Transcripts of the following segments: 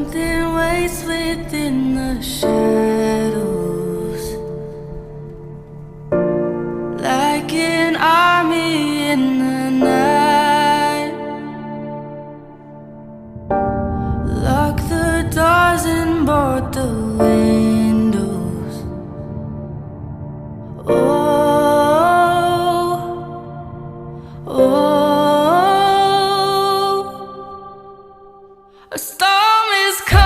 Something waits within the shadows, like an army in the night. Lock the doors and board the windows. A storm is coming.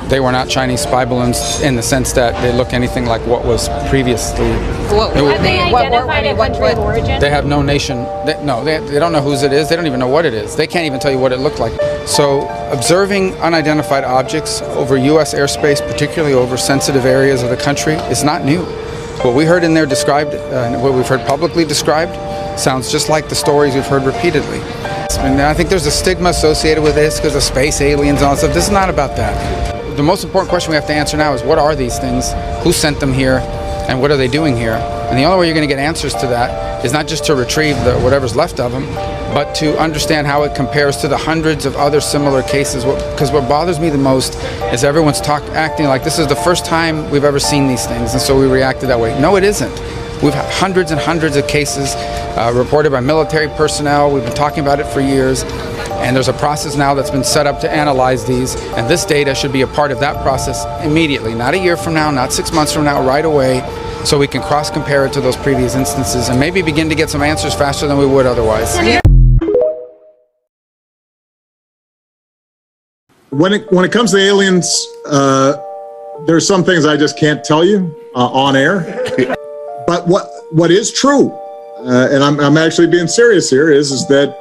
They were not Chinese spy balloons in the sense that they look anything like what was previously. Have they identified a country of origin? They have no nation. They don't know whose it is. They don't even know what it is. They can't even tell you what it looked like. So observing unidentified objects over U.S. airspace, particularly over sensitive areas of the country, is not new. What we heard in there described, what we've heard publicly described, sounds just like the stories we've heard repeatedly. And I think there's a stigma associated with this because of space aliens and all that stuff. This is not about that. The most important question we have to answer now is, what are these things? Who sent them here? And what are they doing here? And the only way you're going to get answers to that is not just to retrieve whatever's left of them, but to understand how it compares to the hundreds of other similar cases. Because what bothers me the most is everyone's acting like this is the first time we've ever seen these things, and so we reacted that way. No, it isn't. We've had hundreds and hundreds of cases reported by military personnel. We've been talking about it for years, and there's a process now that's been set up to analyze these, and this data should be a part of that process immediately, not a year from now, not 6 months from now, right away, so we can cross-compare it to those previous instances and maybe begin to get some answers faster than we would otherwise. When it comes to aliens, there's some things I just can't tell you on air. But what is true, and I'm actually being serious here, is that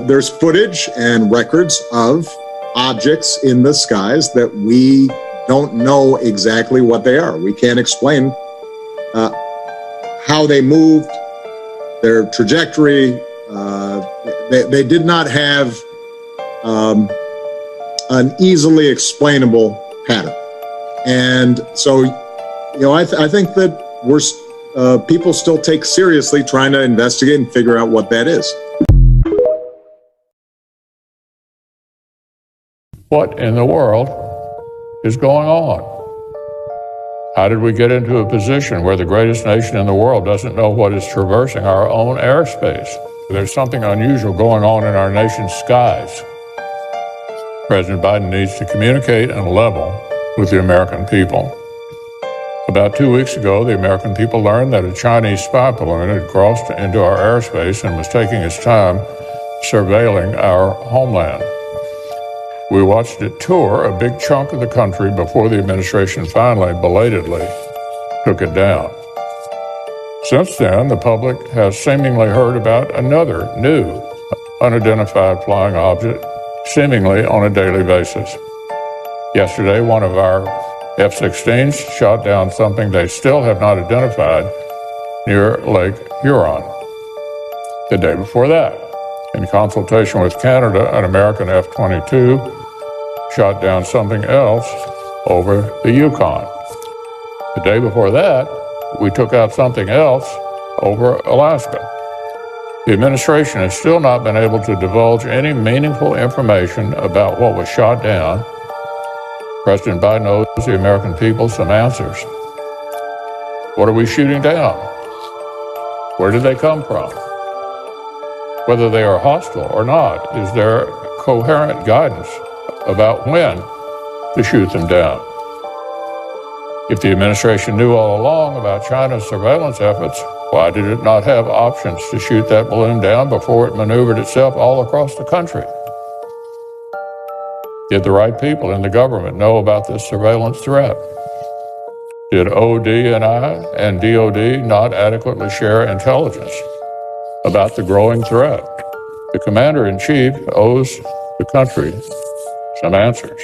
there's footage and records of objects in the skies that we don't know exactly what they are. We can't explain how they moved, their trajectory. They did not have an easily explainable pattern. And so, I think that people still take seriously trying to investigate and figure out what that is. What in the world is going on? How did we get into a position where the greatest nation in the world doesn't know what is traversing our own airspace? There's something unusual going on in our nation's skies. President Biden needs to communicate and level with the American people. About 2 weeks ago, the American people learned that a Chinese spy balloon had crossed into our airspace and was taking its time surveilling our homeland. We watched it tour a big chunk of the country before the administration finally, belatedly, took it down. Since then, the public has seemingly heard about another new unidentified flying object, seemingly on a daily basis. Yesterday, one of our F-16s shot down something they still have not identified near Lake Huron. The day before that, in consultation with Canada, an American F-22 shot down something else over the Yukon. The day before that, we took out something else over Alaska. The administration has still not been able to divulge any meaningful information about what was shot down. President Biden owes the American people some answers. What are we shooting down? Where did they come from? Whether they are hostile or not, is there coherent guidance about when to shoot them down? If the administration knew all along about China's surveillance efforts, why did it not have options to shoot that balloon down before it maneuvered itself all across the country? Did the right people in the government know about this surveillance threat? Did ODNI and DOD not adequately share intelligence about the growing threat? The commander-in-chief owes the country some answers.